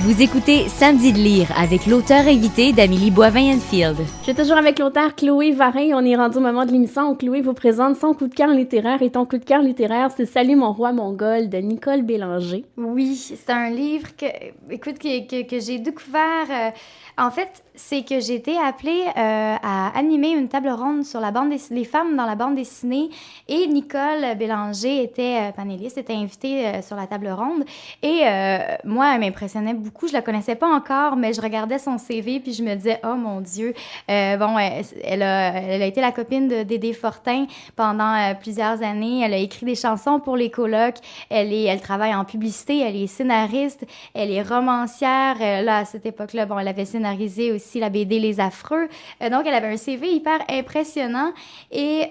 Vous écoutez Samedi de lire avec l'auteur invité d'Amélie Boivin-Enfield. Je suis toujours avec l'auteur Chloé Varin. On est rendu au moment de l'émission où Chloé vous présente son coup de cœur littéraire. Et ton coup de cœur littéraire, c'est Salut mon roi mongol de Nicole Bélanger. Oui, c'est un livre que j'ai découvert. En fait, c'est que j'ai été appelée à animer une table ronde sur les femmes dans la bande dessinée. Et Nicole Bélanger était panéliste, était invitée sur la table ronde. Et moi, elle m'impressionnait beaucoup. Je la connaissais pas encore, mais je regardais son CV puis je me disais, oh mon Dieu. Elle a été la copine de Dédé Fortin pendant plusieurs années. Elle a écrit des chansons pour les colocs. Elle travaille en publicité. Elle est scénariste. Elle est romancière. Là, à cette époque-là, elle avait scénarisé aussi la BD Les Affreux. Donc, elle avait un CV hyper impressionnant. Et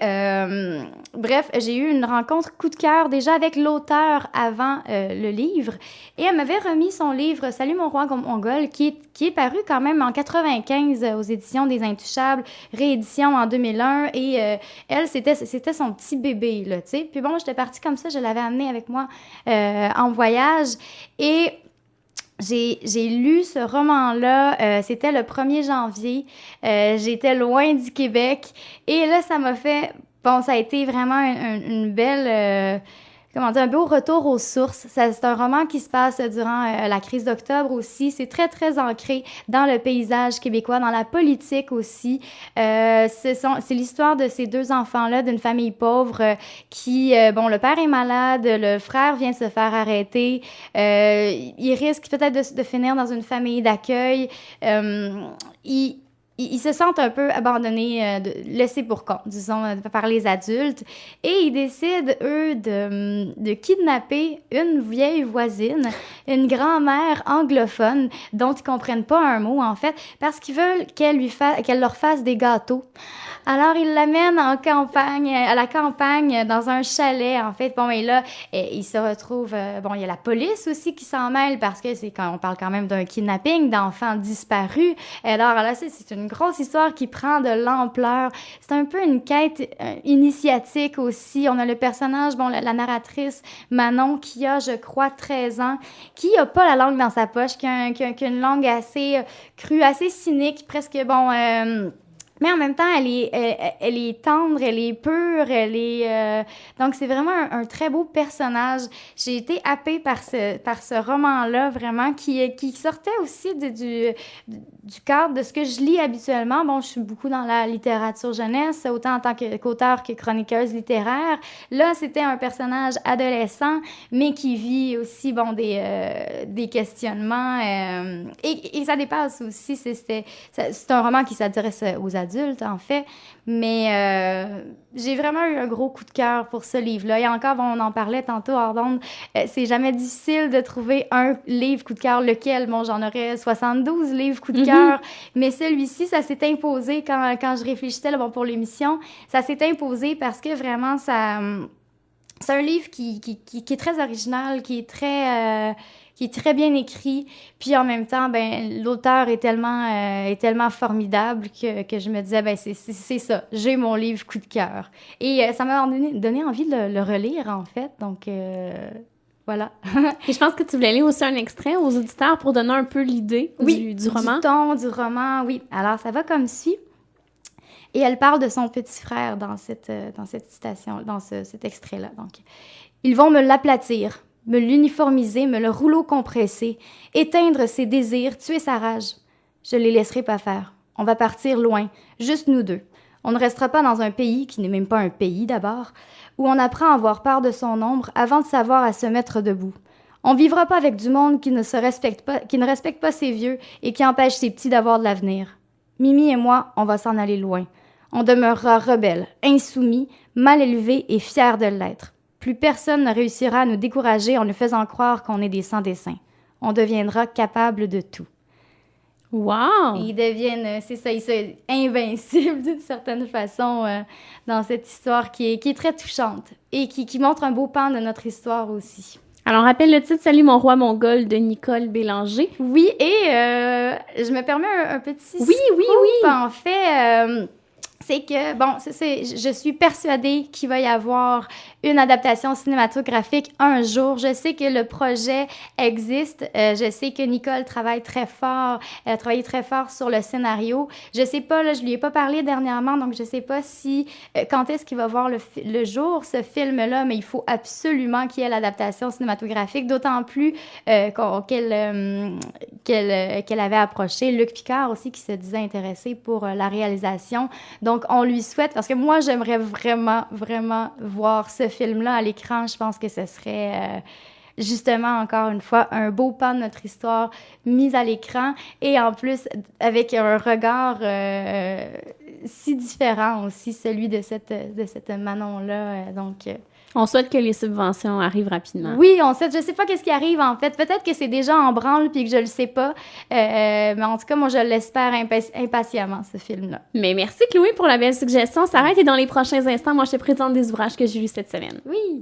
bref, j'ai eu une rencontre coup de cœur déjà avec l'auteur avant le livre. Et elle m'avait remis son livre Salut mon roi mongol, qui est paru quand même en 95 aux éditions des Intouchables, réédition en 2001. Et elle, c'était son petit bébé, là, tu sais. Puis bon, j'étais partie comme ça, je l'avais amené avec moi en voyage. Et j'ai lu ce roman-là, c'était le 1er janvier. J'étais loin du Québec. Et là, ça m'a fait... Bon, ça a été vraiment une belle... un beau retour aux sources. C'est un roman qui se passe durant la crise d'octobre aussi. C'est très, très ancré dans le paysage québécois, dans la politique aussi. C'est l'histoire de ces deux enfants-là, d'une famille pauvre qui, le père est malade, le frère vient se faire arrêter. Il risque peut-être de finir dans une famille d'accueil. Ils se sentent un peu abandonnés, laissés pour compte, disons, par les adultes. Et ils décident, eux, de kidnapper une vieille voisine, une grand-mère anglophone, dont ils comprennent pas un mot, en fait, parce qu'ils veulent qu'elle leur fasse des gâteaux. Alors, ils l'amènent à la campagne, dans un chalet, en fait. Bon, et là, ils se retrouvent... il y a la police aussi qui s'en mêle, parce que on parle quand même d'un kidnapping d'enfants disparus. Alors là, c'est une grosse histoire qui prend de l'ampleur. C'est un peu une quête initiatique aussi. On a le personnage, la narratrice Manon, qui a, je crois, 13 ans, qui a pas la langue dans sa poche, qui a une langue assez crue, assez cynique, presque, mais en même temps, elle est tendre, elle est pure, donc c'est vraiment un très beau personnage. J'ai été happée par ce roman-là, vraiment, qui sortait aussi du cadre de ce que je lis habituellement. Bon, je suis beaucoup dans la littérature jeunesse, autant en tant qu'auteure que chroniqueuse littéraire. Là, c'était un personnage adolescent, mais qui vit aussi, des questionnements. Et ça dépasse aussi. C'est un roman qui s'adresse aux adultes, en fait, mais j'ai vraiment eu un gros coup de cœur pour ce livre-là. Et encore, on en parlait tantôt hors d'onde, c'est jamais difficile de trouver un livre coup de cœur, lequel, j'en aurais 72 livres coup de cœur, mais celui-ci, ça s'est imposé quand je réfléchissais pour l'émission, ça s'est imposé parce que vraiment, c'est un livre qui est très original, qui est très bien écrit, puis en même temps, l'auteur est tellement formidable que je me disais, c'est ça, j'ai mon livre coup de cœur. Et ça m'a donné envie de le relire, en fait, donc voilà. Et je pense que tu voulais lire aussi un extrait aux auditeurs pour donner un peu l'idée du roman. Du ton du roman, oui. Alors, ça va comme suit. Et elle parle de son petit frère dans cette citation, dans cet extrait-là. Donc, ils vont me l'aplatir, me l'uniformiser, me le rouleau compresser, éteindre ses désirs, tuer sa rage. Je les laisserai pas faire. On va partir loin, juste nous deux. On ne restera pas dans un pays, qui n'est même pas un pays d'abord, où on apprend à avoir peur de son ombre avant de savoir à se mettre debout. On vivra pas avec du monde qui ne respecte pas ses vieux et qui empêche ses petits d'avoir de l'avenir. Mimi et moi, on va s'en aller loin. On demeurera rebelles, insoumis, mal élevés et fiers de l'être. Plus personne ne réussira à nous décourager en nous faisant croire qu'on est des sans-dessein. On deviendra capable de tout. Wow! Et ils deviennent, c'est ça, ils sont invincibles d'une certaine façon dans cette histoire qui est très touchante et qui montre un beau pan de notre histoire aussi. Alors, rappelle le titre « Salut mon roi mongol » de Nicole Bélanger. Oui, et je me permets un petit Oui. En fait, c'est que, bon, je suis persuadée qu'il va y avoir une adaptation cinématographique un jour. Je sais que le projet existe. Je sais que Nicole travaille très fort. Elle a travaillé très fort sur le scénario. Je sais pas, là, je lui ai pas parlé dernièrement, donc je sais pas si, quand est-ce qu'il va voir le jour, ce film-là, mais il faut absolument qu'il y ait l'adaptation cinématographique, d'autant plus qu'elle avait approché Luc Picard aussi, qui se disait intéressé pour la réalisation. Donc, on lui souhaite, parce que moi, j'aimerais vraiment, vraiment voir ce film-là à l'écran. Je pense que ce serait justement, encore une fois, un beau pan de notre histoire mis à l'écran et en plus, avec un regard si différent aussi, celui de cette Manon-là. On souhaite que les subventions arrivent rapidement. Oui, je sais pas qu'est-ce qui arrive en fait. Peut-être que c'est déjà en branle puis que je le sais pas. Mais en tout cas, moi, je l'espère impatiemment, ce film-là. Mais merci, Chloé, pour la belle suggestion. Sarah, et dans les prochains instants, moi, je te présente des ouvrages que j'ai lus cette semaine. Oui.